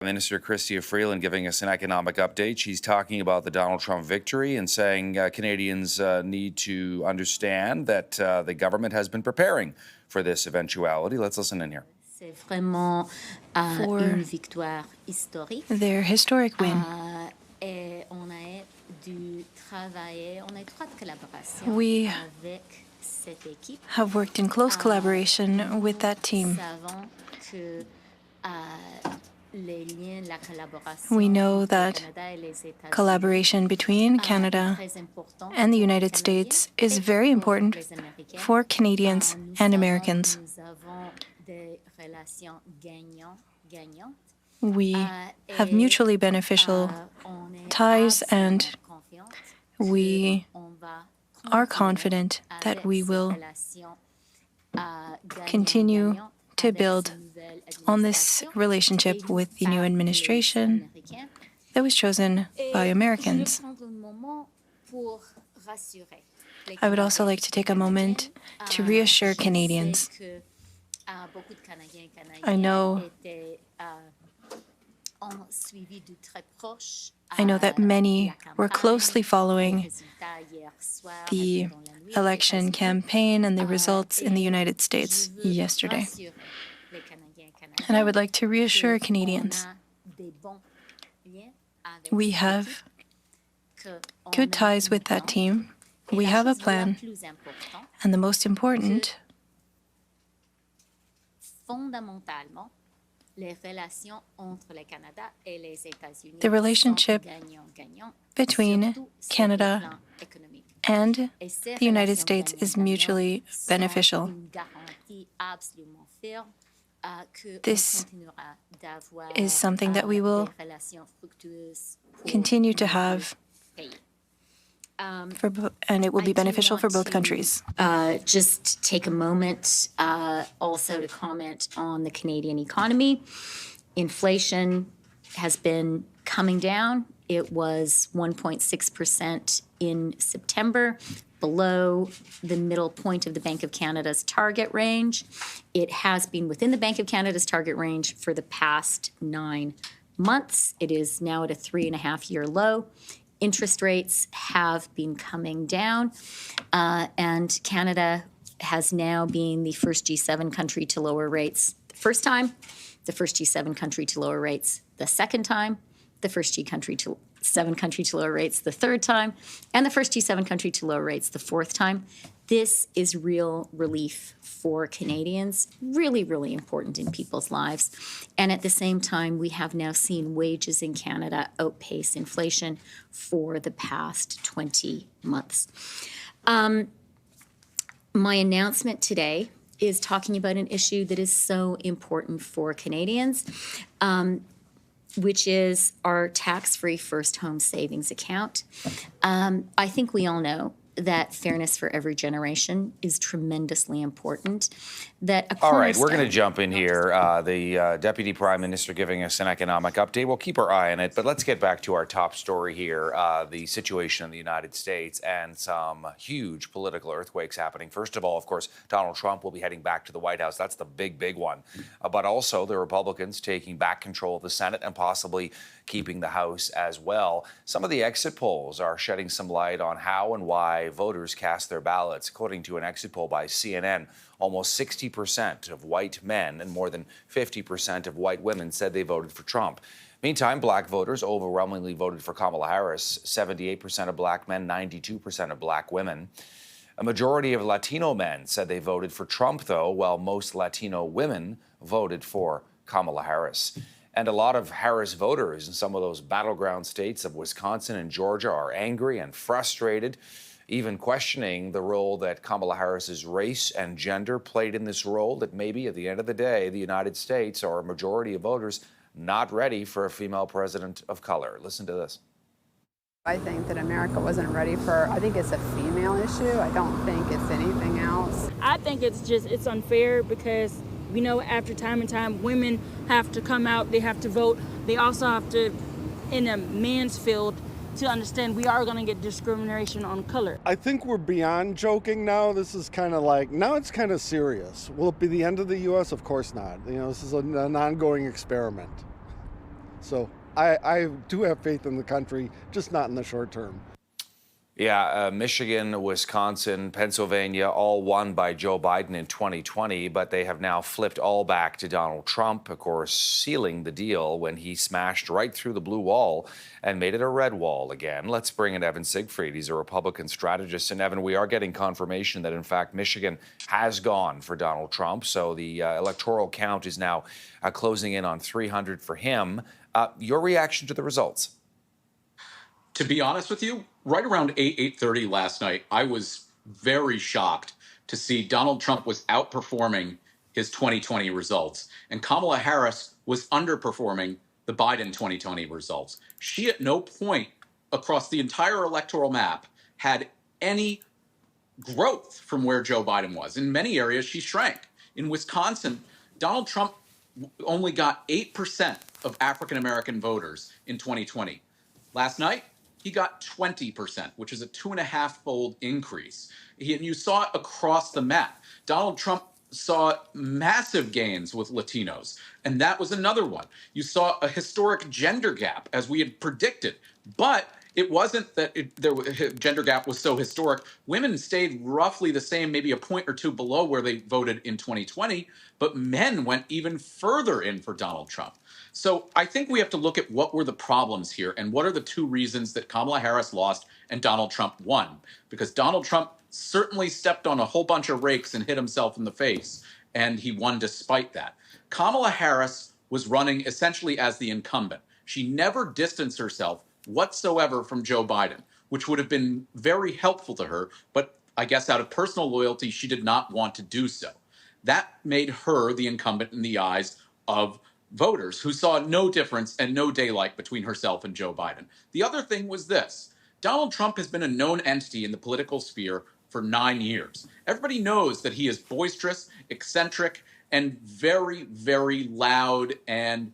Minister Chrystia Freeland giving us an economic update. She's talking about the Donald Trump victory and saying Canadians need to understand that the government has been preparing for this eventuality. Let's listen in here. C'est vraiment une victoire historique. Their historic win. Et on a dû travailler en étroite collaboration We avec cette équipe. have worked in close collaboration with that team. Savons que les liens, la collaboration We know entre that le Canada et les États-Unis collaboration between Canada très important and the pour United les States Canadiens is et very pour important les Américains. for Canadians and Americans. Nous avons des relations gagnantes. We have mutually beneficial On est ties, and confiante we qu'on va are confident that avec we ces will relations, continue gagnant-gagnant to avec build cette nouvelle on this administration relationship with the new par les administration Américains. that was chosen by Et Americans. je vais prendre un moment pour rassurer les I would also Canadiens like to take a et moment Canadiennes. to reassure Je sais Canadians. que, beaucoup de Canadiens et I know- étaient, ont suivi de très proche, I know that many la were campagne, closely following les résultats hier soir, the pendant la nuit aux election États-Unis. campaign and the results in the Et United States je veux yesterday. rassurer les Canadiens et And I would Canadiennes like to reassure que Canadians. on a des bons liens avec We cette have équipe, que on good a ties un with that plan. team. Et We la have a chose la plan. plus importante, And the most important, fondamentalement, les relations entre le Canada et les États-Unis The relationship sont gagnant-gagnant, between surtout sur le Canada plan économique. and Et ces the United relations States is gagnant-gagnant mutually sont beneficial. une garantie absolument ferme, que This on continuera d'avoir, is something that we will des relations fructueuses pour continue to nos deux have pays. and it will I be do beneficial want for both to, countries. Just take a moment also to comment on the Canadian economy. Inflation has been coming down. It was 1.6% in September, below the middle point of the Bank of Canada's target range. It has been within the Bank of Canada's target range for the past 9 months. It is now at a 3.5-year low. Interest rates have been coming down, and Canada has now been the first G7 country to lower rates the first time, the first G7 country to lower rates the second time, the first G7 country to lower rates the third time, and the first G7 country to lower rates the fourth time. This is real relief for Canadians, really, really important in people's lives. And at the same time, we have now seen wages in Canada outpace inflation for the past 20 months. My announcement today is talking about an issue that is so important for Canadians, which is our tax-free first home savings account. I think we all know that fairness for every generation is tremendously important. All right, we're going to jump in here. The Deputy Prime Minister giving us an economic update. We'll keep our eye on it, but let's get back to our top story here, the situation in the United States and some huge political earthquakes happening. First of all, of course, Donald Trump will be heading back to the White House. That's the big one. But also the Republicans taking back control of the Senate and possibly keeping the House as well. Some of the exit polls are shedding some light on how and why voters cast their ballots. According to an exit poll by CNN, almost 60% of white men and more than 50% of white women said they voted for Trump. Meantime, black voters overwhelmingly voted for Kamala Harris, 78% of black men, 92% of black women. A majority of Latino men said they voted for Trump, though, while most Latino women voted for Kamala Harris. And a lot of Harris voters in some of those battleground states of Wisconsin and Georgia are angry and frustrated, even questioning the role that Kamala Harris's race and gender played in this role, that maybe at the end of the day, the United States or a majority of voters not ready for a female president of color. Listen to this. I think that America wasn't ready I think it's a female issue. I don't think it's anything else. I think it's unfair because we know after time and time, women have to come out, they have to vote. They also have to, in a man's field, to understand we are going to get discrimination on color. I think we're beyond joking now. This is kind of like, now it's kind of serious. Will it be the end of the U.S.? Of course not. You know, this is an ongoing experiment. So I do have faith in the country, just not in the short term. Yeah, Michigan, Wisconsin, Pennsylvania, all won by Joe Biden in 2020, but they have now flipped all back to Donald Trump, of course, sealing the deal when he smashed right through the blue wall and made it a red wall again. Let's bring in Evan Siegfried. He's a Republican strategist. And Evan, we are getting confirmation that, in fact, Michigan has gone for Donald Trump. So the electoral count is now closing in on 300 for him. Your reaction to the results? To be honest with you, right around 8:30 last night, I was very shocked to see Donald Trump was outperforming his 2020 results, and Kamala Harris was underperforming the Biden 2020 results. She at no point across the entire electoral map had any growth from where Joe Biden was. In many areas, she shrank. In Wisconsin, Donald Trump only got 8% of African American voters in 2020. Last night, he got 20%, which is a 2.5-fold increase. And you saw it across the map. Donald Trump saw massive gains with Latinos, and that was another one. You saw a historic gender gap, as we had predicted, but it wasn't that the gender gap was so historic. Women stayed roughly the same, maybe a point or two below where they voted in 2020, but men went even further in for Donald Trump. So I think we have to look at what were the problems here and what are the two reasons that Kamala Harris lost and Donald Trump won. Because Donald Trump certainly stepped on a whole bunch of rakes and hit himself in the face, and he won despite that. Kamala Harris was running essentially as the incumbent. She never distanced herself whatsoever from Joe Biden, which would have been very helpful to her, but I guess out of personal loyalty, she did not want to do so. That made her the incumbent in the eyes of voters who saw no difference and no daylight between herself and Joe Biden. The other thing was this. Donald Trump has been a known entity in the political sphere for 9 years. Everybody knows that he is boisterous, eccentric, and very, very loud and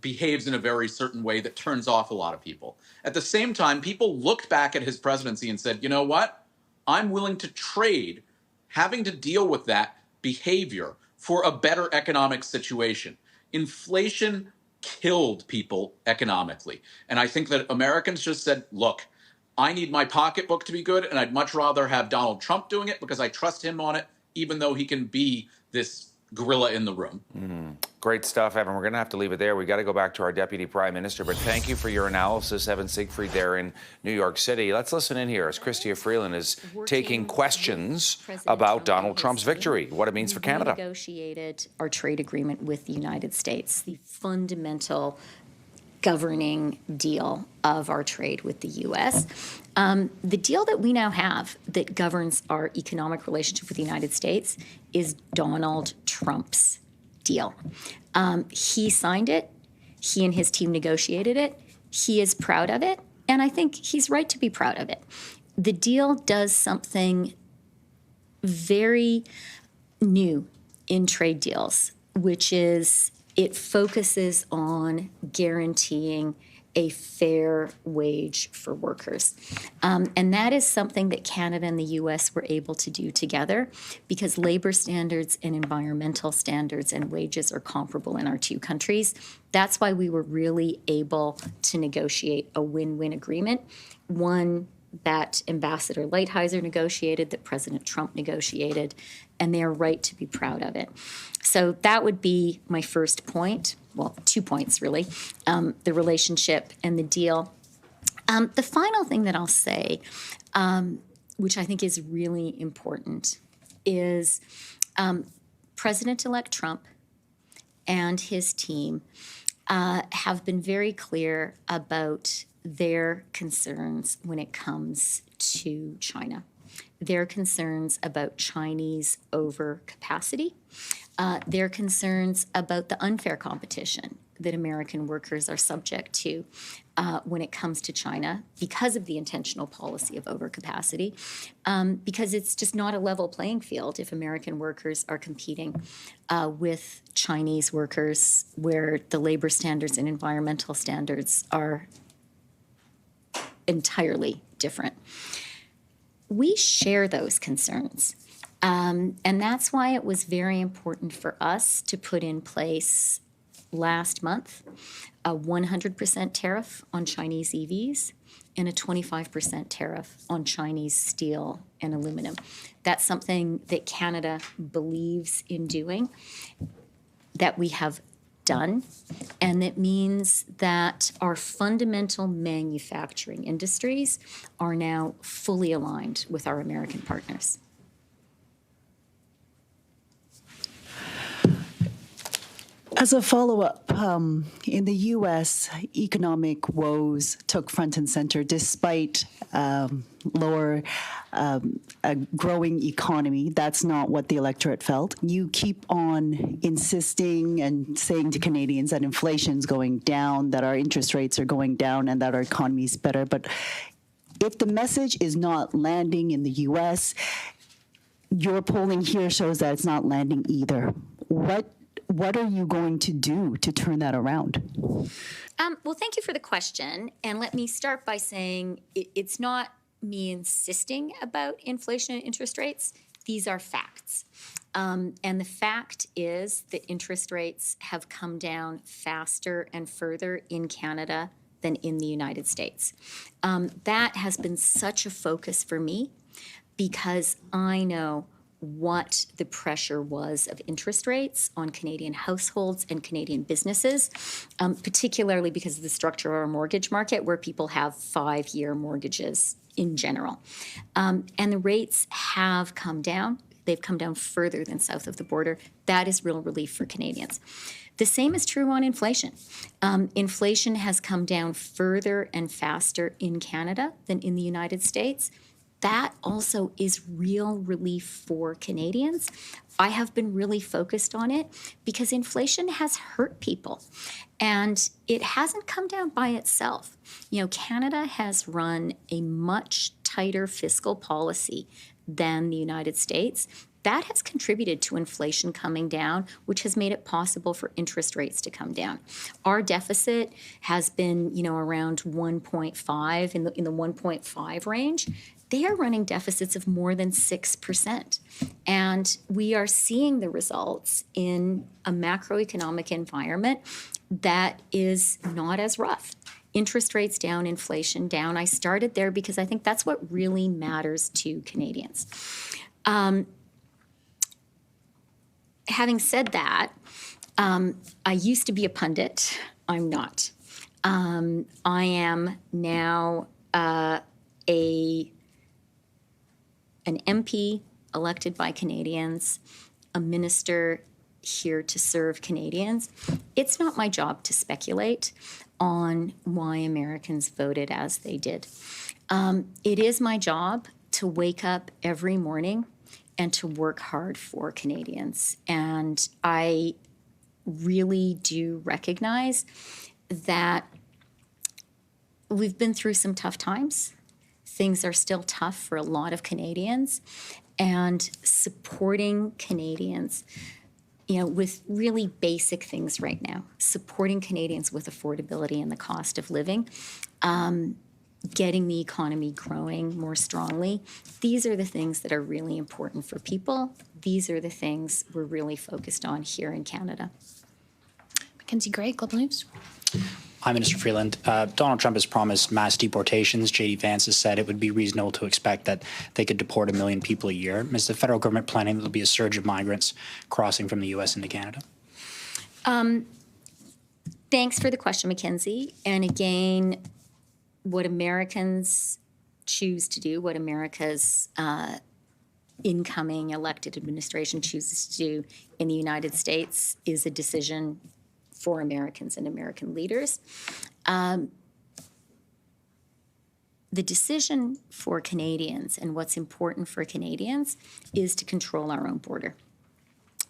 behaves in a very certain way that turns off a lot of people. At the same time, people looked back at his presidency and said, you know what? I'm willing to trade having to deal with that behavior for a better economic situation. Inflation killed people economically. And I think that Americans just said, look, I need my pocketbook to be good, and I'd much rather have Donald Trump doing it because I trust him on it, even though he can be this gorilla in the room. Great stuff, Evan. We're going to have to leave it there. We got to go back to our Deputy Prime Minister, but thank you for your analysis, Evan Siegfried, there in New York City. Let's listen in here as Chrystia Freeland is taking questions about Donald Trump's victory, what it means for Canada. We negotiated our trade agreement with the United States, the fundamental governing deal of our trade with the U.S. The deal that we now have that governs our economic relationship with the United States is Donald Trump's deal. He signed it. He and his team negotiated it. He is proud of it, and I think he's right to be proud of it. The deal does something very new in trade deals, which is it focuses on guaranteeing a fair wage for workers. And that is something that Canada and the U.S. were able to do together because labor standards and environmental standards and wages are comparable in our two countries. That's why we were really able to negotiate a win-win agreement, one that Ambassador Lighthizer negotiated, that President Trump negotiated, and they are right to be proud of it. So that would be my first point. Well, 2 points, really, the relationship and the deal. The final thing that I'll say, which I think is really important, is President-elect Trump and his team have been very clear about their concerns when it comes to China. Their concerns about Chinese overcapacity, their concerns about the unfair competition that American workers are subject to when it comes to China because of the intentional policy of overcapacity, because it's just not a level playing field if American workers are competing with Chinese workers where the labor standards and environmental standards are entirely different. We share those concerns. And that's why it was very important for us to put in place last month a 100% tariff on Chinese EVs and a 25% tariff on Chinese steel and aluminum. That's something that Canada believes in doing, that we have done, and it means that our fundamental manufacturing industries are now fully aligned with our American partners. As a follow-up, in the U.S., economic woes took front and center despite a growing economy. That's not what the electorate felt. You keep on insisting and saying to Canadians that inflation's going down, that our interest rates are going down, and that our economy's better. But if the message is not landing in the U.S., your polling here shows that it's not landing either. What are you going to do to turn that around? Well, thank you for the question. And let me start by saying it's not me insisting about inflation and interest rates. These are facts. And the fact is that interest rates have come down faster and further in Canada than in the United States. That has been such a focus for me because I know what the pressure was of interest rates on Canadian households and Canadian businesses, particularly because of the structure of our mortgage market where people have 5-year mortgages in general. And the rates have come down. They've come down further than south of the border. That is real relief for Canadians. The same is true on inflation. Inflation has come down further and faster in Canada than in the United States. That also is real relief for Canadians. I have been really focused on it because inflation has hurt people and it hasn't come down by itself. You know, Canada has run a much tighter fiscal policy than the United States. That has contributed to inflation coming down, which has made it possible for interest rates to come down. Our deficit has been, around 1.5 in the 1.5 range. They are running deficits of more than 6%. And we are seeing the results in a macroeconomic environment that is not as rough. Interest rates down, inflation down. I started there because I think that's what really matters to Canadians. Having said that, I used to be a pundit. I'm not. I am now an MP elected by Canadians, a minister here to serve Canadians. It's not my job to speculate on why Americans voted as they did. It is my job to wake up every morning and to work hard for Canadians. And I really do recognize that we've been through some tough times. Things are still tough for a lot of Canadians, and supporting Canadians, with really basic things right now, supporting Canadians with affordability and the cost of living, getting the economy growing more strongly. These are the things that are really important for people. These are the things we're really focused on here in Canada. Mackenzie Gray, Global News. Hi, Minister Freeland. Donald Trump has promised mass deportations. J.D. Vance has said it would be reasonable to expect that they could deport 1 million people a year. Is the federal government planning that there will be a surge of migrants crossing from the U.S. into Canada? Thanks for the question, Mackenzie. And again, what Americans choose to do, what America's incoming elected administration chooses to do in the United States is a decision for Americans and American leaders. The decision for Canadians and what's important for Canadians is to control our own border.